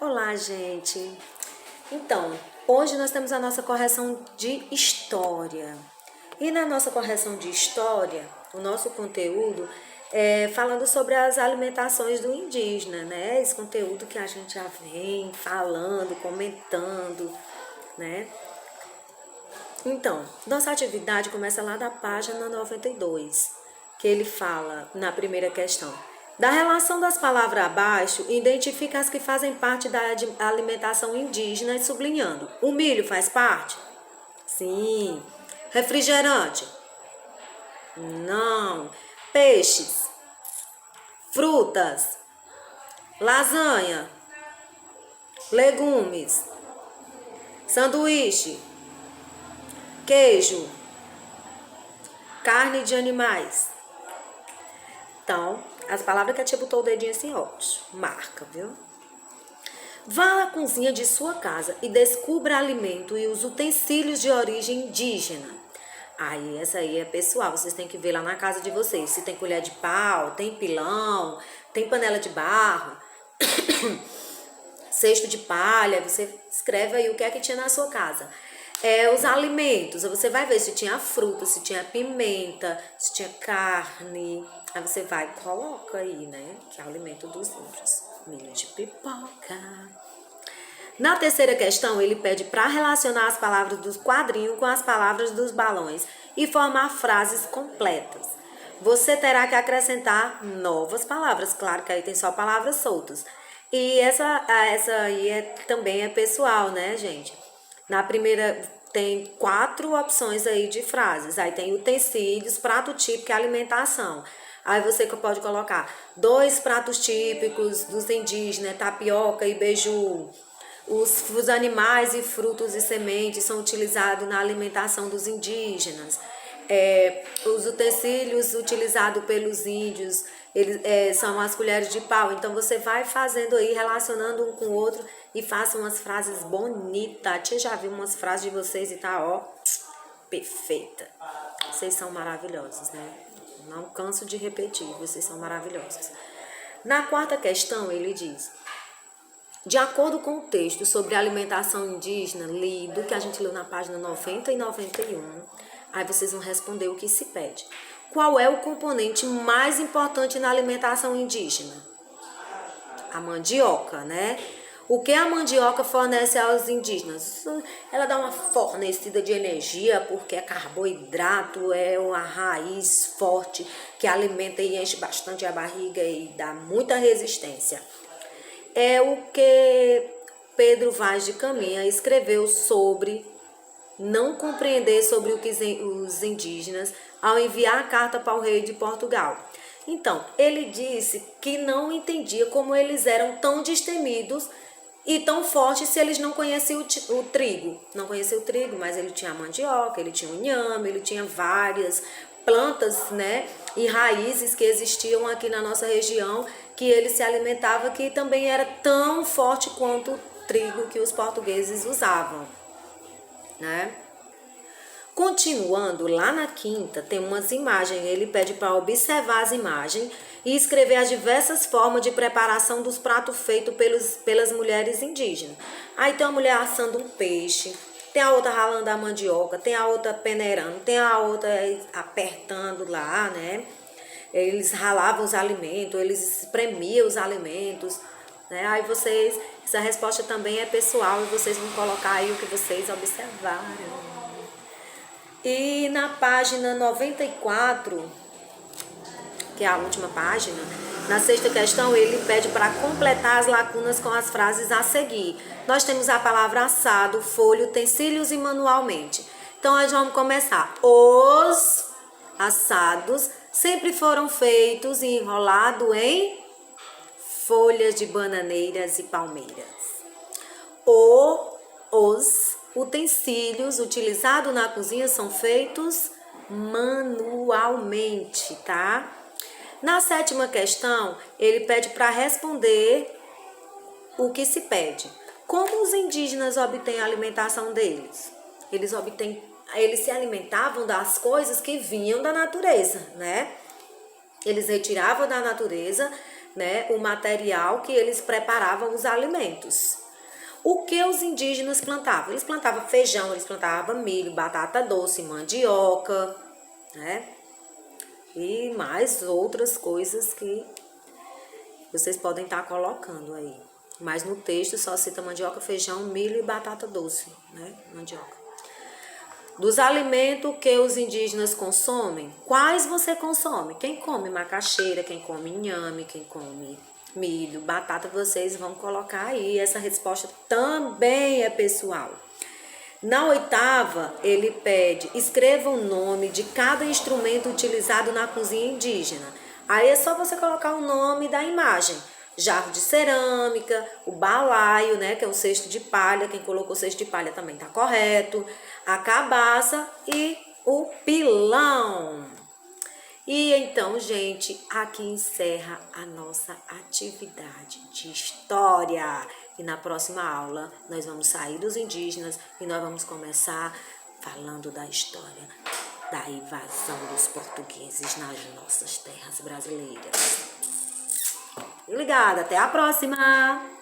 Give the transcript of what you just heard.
Olá, gente! Então, hoje nós temos a nossa correção de história. E na nossa correção de história, o nosso conteúdo é falando sobre as alimentações do indígena, né? Esse conteúdo que a gente já vem falando, comentando, né? Então, nossa atividade começa lá da página 92, que ele fala na primeira questão. Da relação das palavras abaixo, identifica as que fazem parte da alimentação indígena e sublinhando. O milho faz parte? Sim. Refrigerante? Não. Peixes? Frutas? Lasanha? Legumes? Sanduíche? Queijo? Carne de animais? Então, as palavras que a tia botou o dedinho assim, ó, marca, viu? Vá à cozinha de sua casa e descubra alimento e os utensílios de origem indígena. Aí, essa aí é pessoal, vocês têm que ver lá na casa de vocês. Se tem colher de pau, tem pilão, tem panela de barro, cesto de palha, você escreve aí o que é que tinha na sua casa. Os alimentos, você vai ver se tinha fruta, se tinha pimenta, se tinha carne. Aí você vai e coloca aí, né? Que é o alimento dos índios. Milho de pipoca. Na terceira questão, ele pede para relacionar as palavras dos quadrinhos com as palavras dos balões e formar frases completas. Você terá que acrescentar novas palavras. Claro que aí tem só palavras soltas. E essa aí também é pessoal, né, gente? Na primeira tem 4 opções aí de frases. Aí tem utensílios, prato típico e alimentação. Aí você pode colocar 2 pratos típicos dos indígenas, tapioca e beiju. Os animais e frutos e sementes são utilizados na alimentação dos indígenas. Os utensílios utilizados pelos índios são as colheres de pau. Então você vai fazendo aí, relacionando um com o outro e faça umas frases bonitas. A tia já viu umas frases de vocês e tá, ó, perfeita. Vocês são maravilhosos, né? Não canso de repetir, vocês são maravilhosos. Na quarta questão, ele diz: de acordo com o texto sobre alimentação indígena lido, que a gente leu na página 90 e 91, aí vocês vão responder o que se pede. Qual é o componente mais importante na alimentação indígena? A mandioca, né? O que a mandioca fornece aos indígenas? Ela dá uma fornecida de energia porque é carboidrato, é uma raiz forte que alimenta e enche bastante a barriga e dá muita resistência. É o que Pedro Vaz de Caminha escreveu sobre não compreender sobre o que os indígenas ao enviar a carta para o rei de Portugal. Então, ele disse que não entendia como eles eram tão destemidos e tão fortes se eles não conheciam o trigo. Não conhecia o trigo, mas ele tinha a mandioca, ele tinha o inhame, ele tinha várias plantas, né, e raízes que existiam aqui na nossa região que ele se alimentava, que também era tão forte quanto o trigo que os portugueses usavam, né? Continuando, lá na quinta, tem umas imagens. Ele pede para observar as imagens e escrever as diversas formas de preparação dos pratos feitos pelas mulheres indígenas. Aí tem uma mulher assando um peixe, tem a outra ralando a mandioca, tem a outra peneirando, tem a outra apertando lá, né? Eles ralavam os alimentos, eles espremiam os alimentos, né? Aí essa resposta também é pessoal e vocês vão colocar aí o que vocês observaram. E na página 94, que é a última página, na sexta questão, ele pede para completar as lacunas com as frases a seguir. Nós temos a palavra assado, folha, utensílios e manualmente. Então, nós vamos começar. Os assados sempre foram feitos e enrolados em folhas de bananeiras e palmeiras. Os utensílios utilizados na cozinha são feitos manualmente, tá? Na sétima questão, ele pede para responder o que se pede. Como os indígenas obtêm a alimentação deles? Eles se alimentavam das coisas que vinham da natureza, né? Eles retiravam da natureza, né, o material que eles preparavam os alimentos. O que os indígenas plantavam? Eles plantavam feijão, eles plantavam milho, batata doce, mandioca, né? E mais outras coisas que vocês podem estar colocando aí. Mas no texto só cita mandioca, feijão, milho e batata doce, né? Mandioca. Dos alimentos que os indígenas consomem, quais você consome? Quem come macaxeira, quem come inhame, quem come milho, batata, vocês vão colocar aí. Essa resposta também é pessoal. Na oitava, ele pede, escreva o nome de cada instrumento utilizado na cozinha indígena. Aí é só você colocar o nome da imagem. Jarro de cerâmica, o balaio, né, que é o cesto de palha, quem colocou cesto de palha também tá correto, a cabaça e o pilão. E então, gente, aqui encerra a nossa atividade de história. E na próxima aula nós vamos sair dos indígenas e nós vamos começar falando da história da invasão dos portugueses nas nossas terras brasileiras. Ligada, até a próxima!